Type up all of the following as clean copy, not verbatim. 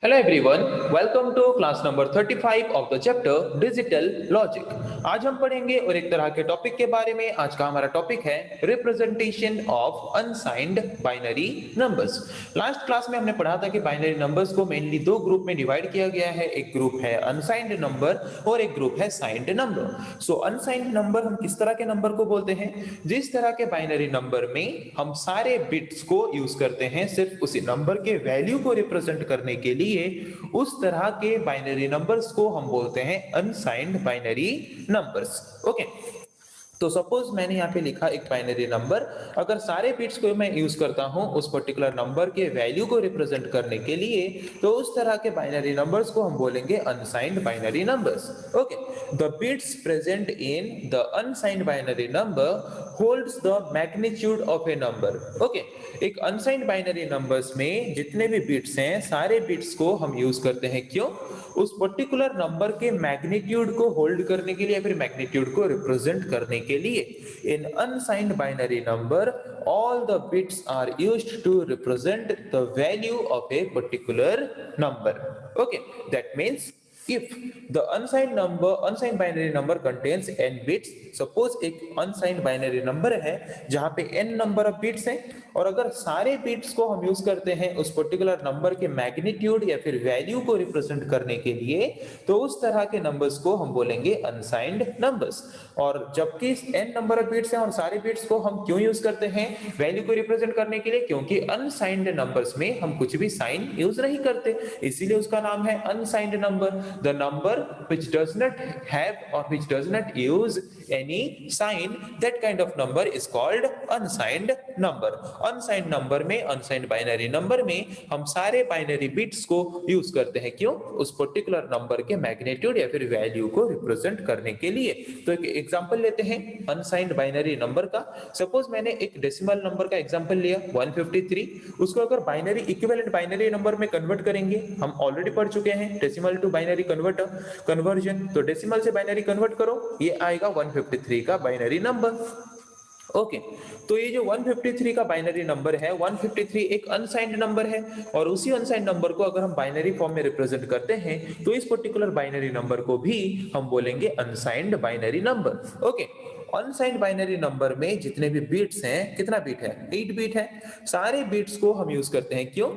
Hello everyone, welcome to class number 35 of the chapter Digital Logic। आज हम पढ़ेंगे और एक तरह के टॉपिक के बारे में। आज का हमारा टॉपिक है representation of unsigned binary numbers. Last class में हमने पढ़ा था कि बाइनरी नंबर्स को मेनली दो ग्रुप में डिवाइड किया गया है। एक ग्रुप है अनसाइंड नंबर और एक ग्रुप है साइंड नंबर। सो अनसाइंड नंबर हम किस तरह के नंबर को बोलते हैं? जिस तरह के बाइनरी नंबर में हम सारे बिट्स को यूज करते हैं सिर्फ उसी नंबर के वैल्यू को रिप्रेजेंट करने के लिए, उस तरह के बाइनरी नंबर्स को हम बोलते हैं अनसाइंड बाइनरी नंबर्स। ओके, तो सपोज मैंने यहाँ पे लिखा एक बाइनरी नंबर। अगर सारे बिट्स को मैं यूज करता हूँ उस पर्टिकुलर नंबर के वैल्यू को रिप्रेजेंट करने के लिए, तो उस तरह के बाइनरी नंबर्स को हम बोलेंगे unsigned binary numbers. Okay, the bits present in the unsigned binary number holds the magnitude of A number. Okay, एक अनसाइंड बाइनरी नंबर्स में जितने भी बिट्स हैं सारे बिट्स को हम यूज करते हैं। क्यों? उस पर्टिकुलर नंबर के मैग्नीट्यूड को होल्ड करने के लिए या फिर मैग्नीट्यूड को रिप्रेजेंट करने के लिए। In unsigned binary number all the bits are used to represent the value of a particular number. Okay, that means if the unsigned binary number contains n bits, suppose एक unsigned binary number है जहां पे n number of bits हैं, और अगर सारे bits को हम यूज करते हैं उस पर्टिकुलर नंबर के मैग्नीट्यूड या फिर वैल्यू को रिप्रेजेंट करने के लिए, तो उस तरह के नंबर्स को हम बोलेंगे अनसाइंड नंबर्स। और जबकि n नंबर ऑफ बिट्स हैं और सारे बिट्स को हम क्यों यूज करते हैं वैल्यू को रिप्रेजेंट करने के लिए? क्योंकि अनसाइंड नंबर्स में हम कुछ भी साइन यूज नहीं करते, इसीलिए उसका नाम है unsigned number. The number which does not have or which does not use any sign, that kind of number is called unsigned number। Unsigned number में, अनसाइंड बाइनरी नंबर में हम सारे बाइनरी बिट्स को यूज करते हैं। क्यों? उस particular number के मैग्नीट्यूड या फिर वैल्यू को रिप्रेजेंट करने के लिए। तो एक एग्जांपल लेते हैं अनसाइंड बाइनरी नंबर का। सपोज मैंने एक डेसिमल नंबर का एग्जांपल लिया 153, उसको अगर बाइनरी इक्विवेलेंट बाइनरी नंबर में कन्वर्ट करेंगे, हम ऑलरेडी पढ़ चुके हैं डेसिमल टू बाइनरी कन्वर्जन। तो डेसिमल से बाइनरी कन्वर्ट करो, ये आएगा 153 का बाइनरी नंबर। ओके, तो ये जो 153 का बाइनरी नंबर है, 153 एक अनसाइंड नंबर है, और उसी अनसाइंड नंबर को अगर हम बाइनरी फॉर्म में रिप्रेजेंट करते हैं तो इस पर्टिकुलर बाइनरी नंबर को भी हम बोलेंगे unsigned binary number. Okay, unsigned binary number में जितने भी बिट्स हैं, कितना बिट है? 8 बिट है। सारे बिट्स को हम यूज करते हैं। क्यों?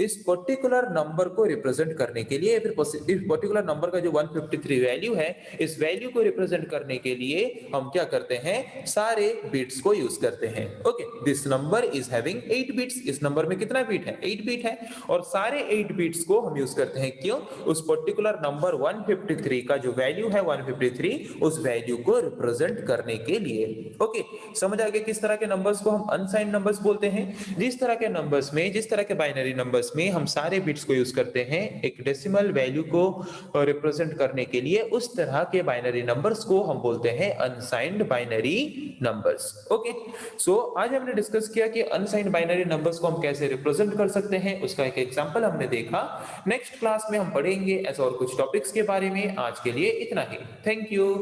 इस पर्टिकुलर नंबर को रिप्रेजेंट करने के लिए, फिर इस पर्टिकुलर नंबर का जो 153 वैल्यू है, इस वैल्यू को रिप्रेजेंट करने के लिए हम क्या करते हैं? सारे बिट्स को यूज करते हैं। Okay, this number is having 8 bits. इस नंबर में कितना बिट है? 8 बिट है, और सारे 8 बिट्स को हम यूज करते हैं। क्यों? उस पर्टिकुलर नंबर 153 का जो वैल्यू है 153, उस वैल्यू को रिप्रेजेंट करने के लिए। ओके, समझ आ गया किस तरह के नंबर्स को हम अनसाइंड नंबर्स बोलते हैं? जिस तरह के नंबर्स में, जिस तरह के बाइनरी नंबर्स में हम सारे बिट्स को यूज करते हैं एक डेसिमल वैल्यू को रिप्रेजेंट करने के लिए, उस तरह के बाइनरी नंबर्स को हम बोलते हैं अनसाइंड बाइनरी नंबर्स। ओके, सो आज हमने डिस्कस किया कि अनसाइंड बाइनरी नंबर्स को हम कैसे रिप्रेजेंट कर सकते हैं, उसका एक एग्जांपल हमने देखा। नेक्स्ट क्लास में हम पढ़ेंगे ऐसे और कुछ टॉपिक्स के बारे में। आज के लिए इतना ही। Thank you.